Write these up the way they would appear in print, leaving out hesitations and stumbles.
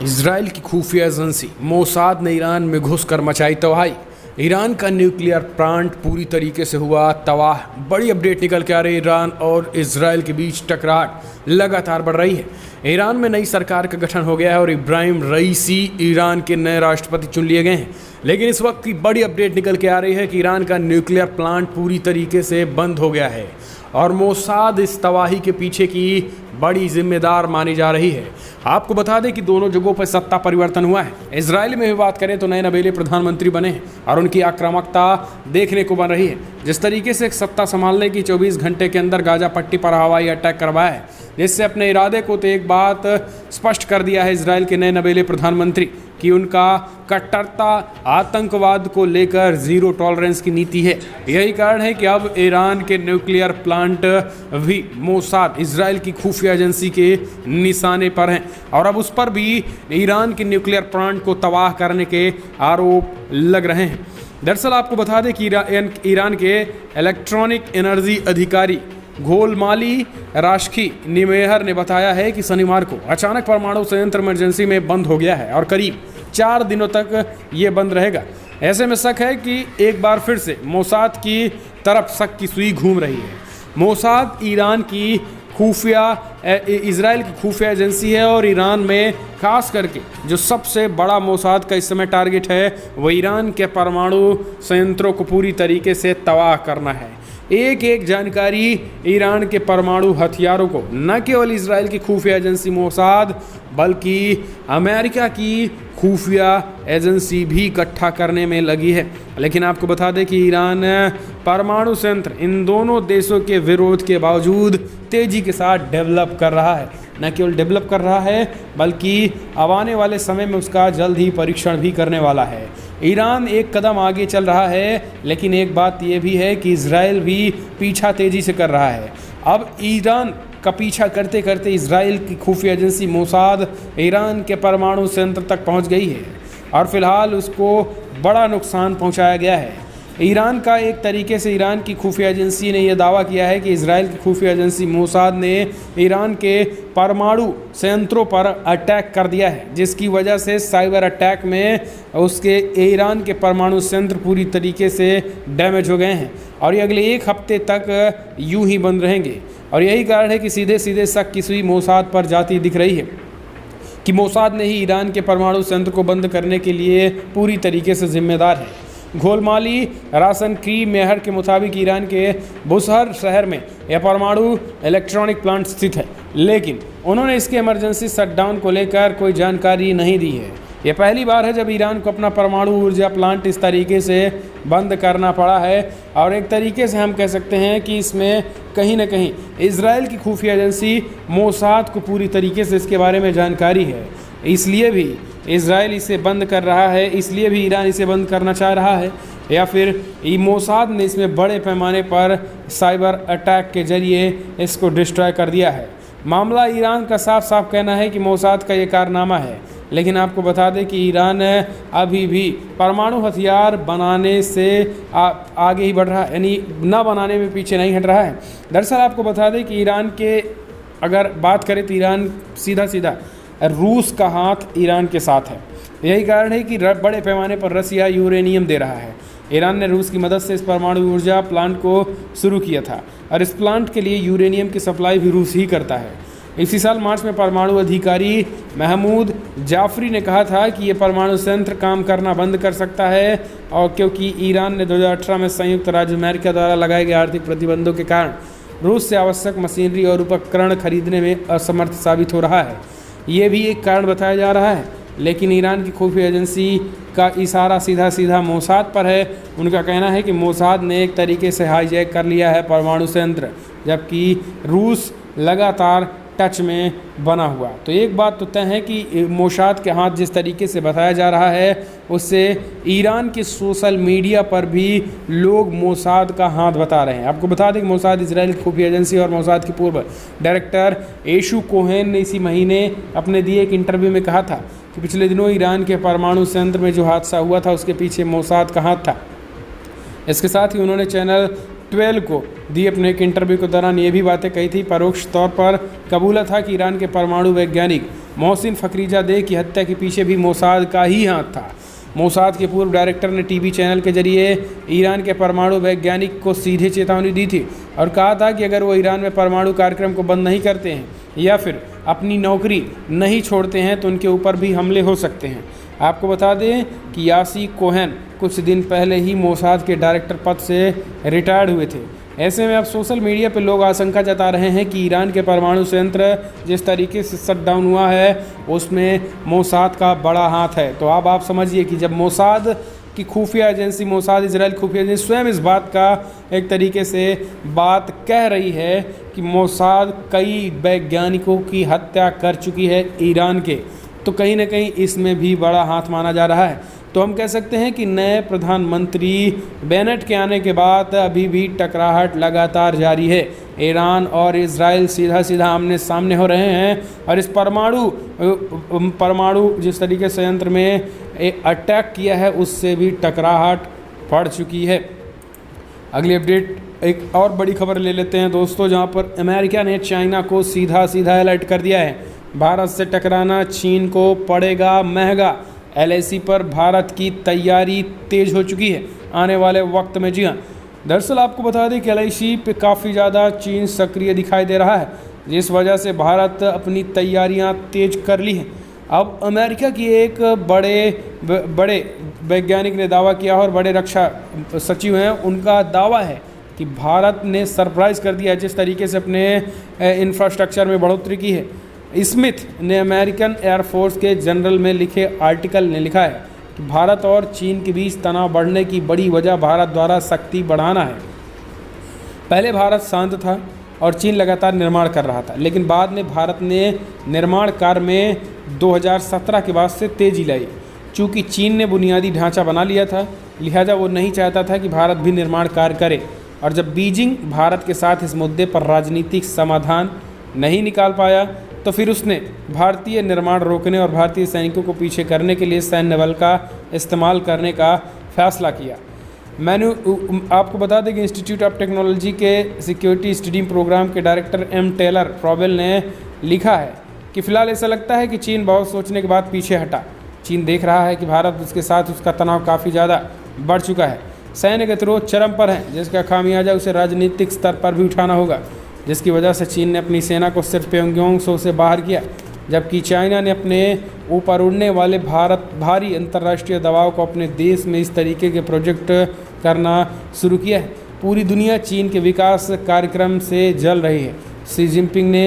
Israel की खुफिया agency Mossad ने ईरान में घुसकर मचाई तबाही। ईरान का न्यूक्लियर प्लांट पूरी तरीके से हुआ तबाह। बड़ी अपडेट निकल के आ रही है। ईरान और इजराइल के बीच टकराहट लगातार बढ़ रही है। ईरान में नई सरकार का गठन हो गया है और इब्राहिम रईसी ईरान के नए राष्ट्रपति चुन लिए गए हैं। लेकिन इस वक्त की बड़ी अपडेट निकल के आ रही है कि ईरान का न्यूक्लियर प्लांट पूरी तरीके से बंद हो गया है और मोसाद इस तबाही के पीछे की बड़ी जिम्मेदार मानी जा रही है। आपको बता दें कि दोनों जगहों पर सत्ता परिवर्तन हुआ है। इजराइल में भी बात करें तो नए नवेले प्रधानमंत्री बने हैं और उनकी आक्रामकता देखने को बन रही है। जिस तरीके से सत्ता संभालने की 24 घंटे के अंदर गाजा पट्टी पर हवाई अटैक करवाया है, जिससे अपने इरादे को तो एक बात स्पष्ट कर दिया है इजराइल के नए नवेले प्रधानमंत्री कि उनका कट्टरता आतंकवाद को लेकर जीरो टॉलरेंस की नीति है। यही कारण है कि अब ईरान के न्यूक्लियर प्लांट भी मोसाद इजराइल की खुफिया एजेंसी के निशाने पर हैं और अब उस पर भी ईरान के न्यूक्लियर प्लांट को तबाह करने के आरोप लग रहे हैं। दरअसल आपको बता दें कि ईरान के इलेक्ट्रॉनिक एनर्जी अधिकारी घोलमाली राशकी निमेहर ने बताया है कि शनिवार को अचानक परमाणु संयंत्र इमरजेंसी में बंद हो गया है और करीब 4 दिनों तक ये बंद रहेगा। ऐसे में शक है कि एक बार फिर से मोसाद की तरफ शक की सुई घूम रही है। मोसाद ईरान की खुफिया इजराइल की खुफिया एजेंसी है और ईरान में खास करके जो सबसे बड़ा मोसाद का इस समय टारगेट है वो ईरान के परमाणु संयंत्रों को पूरी तरीके से तबाह करना है। एक एक जानकारी ईरान के परमाणु हथियारों को न केवल इजराइल की खुफिया एजेंसी मोसाद बल्कि अमेरिका की खुफिया एजेंसी भी इकट्ठा करने में लगी है। लेकिन आपको बता दें कि ईरान परमाणु संयंत्र इन दोनों देशों के विरोध के बावजूद तेज़ी के साथ डेवलप कर रहा है। न केवल डेवलप कर रहा है बल्कि अब आने वाले समय में उसका जल्द ही परीक्षण भी करने वाला है। ईरान एक कदम आगे चल रहा है, लेकिन एक बात यह भी है कि इजराइल भी पीछा तेज़ी से कर रहा है। अब ईरान का पीछा करते करते इजराइल की खुफिया एजेंसी मोसाद ईरान के परमाणु संयंत्र तक पहुंच गई है और फिलहाल उसको बड़ा नुकसान पहुंचाया गया है। ईरान का एक तरीके से ईरान की खुफिया एजेंसी ने यह दावा किया है कि इजराइल की खुफिया एजेंसी मोसाद ने ईरान के परमाणु संयंत्रों पर अटैक कर दिया है, जिसकी वजह से साइबर अटैक में उसके ईरान के परमाणु संयंत्र पूरी तरीके से डैमेज हो गए हैं और ये अगले 1 हफ्ते तक यूं ही बंद रहेंगे। और यही कारण है कि सीधे सीधे शक की सुई मोसाद पर जाती दिख रही है कि मोसाद ने ही ईरान के परमाणु संयंत्र को बंद करने के लिए पूरी तरीके से जिम्मेदार है। घोलमाली रासन की मेहर के मुताबिक ईरान के बुसहर शहर में यह परमाणु इलेक्ट्रॉनिक प्लांट स्थित है, लेकिन उन्होंने इसके इमरजेंसी शटडाउन को लेकर कोई जानकारी नहीं दी है। यह पहली बार है जब ईरान को अपना परमाणु ऊर्जा प्लांट इस तरीके से बंद करना पड़ा है और एक तरीके से हम कह सकते हैं कि इसमें कहीं ना कहीं इजराइल की खुफिया एजेंसी मोसाद को पूरी तरीके से इसके बारे में जानकारी है, इसलिए भी इजराइल इसे बंद कर रहा है, इसलिए भी ईरान इसे बंद करना चाह रहा है, या फिर मोसाद ने इसमें बड़े पैमाने पर साइबर अटैक के जरिए इसको डिस्ट्रॉय कर दिया है। मामला ईरान का साफ साफ कहना है कि मोसाद का ये कारनामा है, लेकिन आपको बता दें कि ईरान अभी भी परमाणु हथियार बनाने से आगे ही बढ़ रहा है, यानी न बनाने में पीछे नहीं हट रहा है। दरअसल आपको बता दें कि ईरान के अगर बात करें तो ईरान सीधा सीधा रूस का हाथ ईरान के साथ है। यही कारण है कि बड़े पैमाने पर रसिया यूरेनियम दे रहा है। ईरान ने रूस की मदद से इस परमाणु ऊर्जा प्लांट को शुरू किया था और इस प्लांट के लिए यूरेनियम की सप्लाई भी रूस ही करता है। इसी साल मार्च में परमाणु अधिकारी महमूद जाफरी ने कहा था कि ये परमाणु संयंत्र काम करना बंद कर सकता है और क्योंकि ईरान ने 2018 में संयुक्त राज्य अमेरिका द्वारा लगाए गए आर्थिक प्रतिबंधों के कारण रूस से आवश्यक मशीनरी और उपकरण खरीदने में असमर्थ साबित हो रहा है। ये भी एक कारण बताया जा रहा है, लेकिन ईरान की खुफिया एजेंसी का इशारा सीधा सीधा मोसाद पर है। उनका कहना है कि मोसाद ने एक तरीके से हाईजैक कर लिया है परमाणु संयंत्र, जबकि रूस लगातार टच में बना हुआ। तो एक बात तो तय है कि मोसाद के हाथ जिस तरीके से बताया जा रहा है उससे ईरान के सोशल मीडिया पर भी लोग मोसाद का हाथ बता रहे हैं। आपको बता दें कि मोसाद इजराइल की खुफिया एजेंसी और मोसाद के पूर्व डायरेक्टर एशु कोहेन ने इसी महीने अपने दिए एक इंटरव्यू में कहा था कि पिछले दिनों ईरान के परमाणु संयंत्र में जो हादसा हुआ था उसके पीछे मोसाद का हाथ था। इसके साथ ही उन्होंने चैनल 12 को दिए अपने एक इंटरव्यू के दौरान ये भी बातें कही थी। परोक्ष तौर पर कबूला था कि ईरान के परमाणु वैज्ञानिक मोहसिन फ़खरीज़ादे की हत्या के पीछे भी मोसाद का ही हाथ था। मोसाद के पूर्व डायरेक्टर ने टीवी चैनल के जरिए ईरान के परमाणु वैज्ञानिक को सीधे चेतावनी दी थी और कहा था कि अगर वो ईरान में परमाणु कार्यक्रम को बंद नहीं करते हैं या फिर अपनी नौकरी नहीं छोड़ते हैं तो उनके ऊपर भी हमले हो सकते हैं। आपको बता दें कि यासी कोहेन कुछ दिन पहले ही मोसाद के डायरेक्टर पद से रिटायर्ड हुए थे। ऐसे में अब सोशल मीडिया पर लोग आशंका जता रहे हैं कि ईरान के परमाणु संयंत्र जिस तरीके से शट डाउन हुआ है उसमें मोसाद का बड़ा हाथ है। तो अब आप समझिए कि जब मोसाद की खुफिया एजेंसी मोसाद इजराइल खुफिया एजेंसी स्वयं इस बात का एक तरीके से बात कह रही है कि मोसाद कई वैज्ञानिकों की हत्या कर चुकी है ईरान के, तो कहीं ना कहीं इसमें भी बड़ा हाथ माना जा रहा है। तो हम कह सकते हैं कि नए प्रधानमंत्री बेनेट के आने के बाद अभी भी टकराहट लगातार जारी है। ईरान और इजराइल सीधा सीधा आमने सामने हो रहे हैं और इस परमाणु जिस तरीके से संयंत्र में अटैक किया है उससे भी टकराहट बढ़ चुकी है। अगली अपडेट एक और बड़ी खबर ले लेते हैं दोस्तों, जहां पर अमेरिका ने चाइना को सीधा सीधा अलर्ट कर दिया है। भारत से टकराना चीन को पड़ेगा महंगा। LAC पर भारत की तैयारी तेज हो चुकी है आने वाले वक्त में। जी हाँ, दरअसल आपको बता दें कि LAC पे काफ़ी ज़्यादा चीन सक्रिय दिखाई दे रहा है, जिस वजह से भारत अपनी तैयारियां तेज कर ली हैं। अब अमेरिका की एक बड़े वैज्ञानिक ने दावा किया और बड़े रक्षा सचिव हैं, उनका दावा है कि भारत ने सरप्राइज़ कर दिया है जिस तरीके से अपने इंफ्रास्ट्रक्चर में बढ़ोतरी की है। स्मिथ ने अमेरिकन एयरफोर्स के जनरल में लिखे आर्टिकल ने लिखा है कि भारत और चीन के बीच तनाव बढ़ने की बड़ी वजह भारत द्वारा शक्ति बढ़ाना है। पहले भारत शांत था और चीन लगातार निर्माण कर रहा था, लेकिन बाद में भारत ने निर्माण कार्य में 2017 के बाद से तेजी लाई। चूँकि चीन ने बुनियादी ढांचा बना लिया था, लिहाजा वो नहीं चाहता था कि भारत भी निर्माण कार्य करे, और जब बीजिंग भारत के साथ इस मुद्दे पर राजनीतिक समाधान नहीं निकाल पाया तो फिर उसने भारतीय निर्माण रोकने और भारतीय सैनिकों को पीछे करने के लिए सैन्य बल का इस्तेमाल करने का फैसला किया। आपको बता दें कि इंस्टीट्यूट ऑफ टेक्नोलॉजी के सिक्योरिटी स्टडी प्रोग्राम के डायरेक्टर टेलर प्रॉवेल ने लिखा है कि फ़िलहाल ऐसा लगता है कि चीन बहुत सोचने के बाद पीछे हटा। चीन देख रहा है कि भारत उसके साथ उसका तनाव काफ़ी ज़्यादा बढ़ चुका है। सैन्य गतिरोध चरम पर है, जिसका खामियाजा उसे राजनीतिक स्तर पर भी उठाना होगा, जिसकी वजह से चीन ने अपनी सेना को सिर्फ प्योंगयांग से बाहर किया, जबकि चाइना ने अपने ऊपर उड़ने वाले भारी अंतर्राष्ट्रीय दबाव को अपने देश में इस तरीके के प्रोजेक्ट करना शुरू किया है। पूरी दुनिया चीन के विकास कार्यक्रम से जल रही है। शी जिनपिंग ने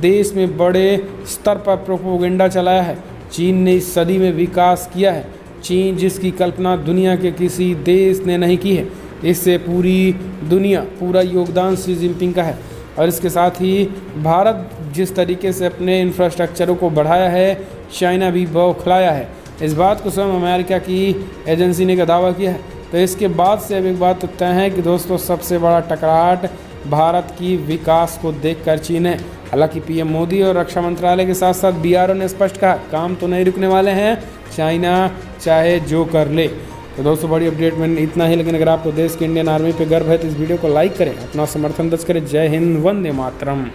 देश में बड़े स्तर पर प्रोपोगेंडा चलाया है। चीन ने इस सदी में विकास किया है, चीन जिसकी कल्पना दुनिया के किसी देश ने नहीं की है। इससे पूरी दुनिया पूरा योगदान शी जिनपिंग का है। और इसके साथ ही भारत जिस तरीके से अपने इंफ्रास्ट्रक्चरों को बढ़ाया है, चाइना भी बौखलाया है। इस बात को स्वयं अमेरिका की एजेंसी ने का दावा किया है। तो इसके बाद से अब एक बात तय है कि दोस्तों सबसे बड़ा टकराहट भारत की विकास को देखकर चीन है। हालांकि पीएम मोदी और रक्षा मंत्रालय के साथ साथ BRO ने स्पष्ट कहा काम तो नहीं रुकने वाले हैं, चाइना चाहे जो कर ले। तो दोस्तों बड़ी अपडेट में इतना ही, लेकिन अगर आपको देश की इंडियन आर्मी पे गर्व है तो इस वीडियो को लाइक करें, अपना समर्थन दर्ज करें। जय हिंद, वंदे मातरम।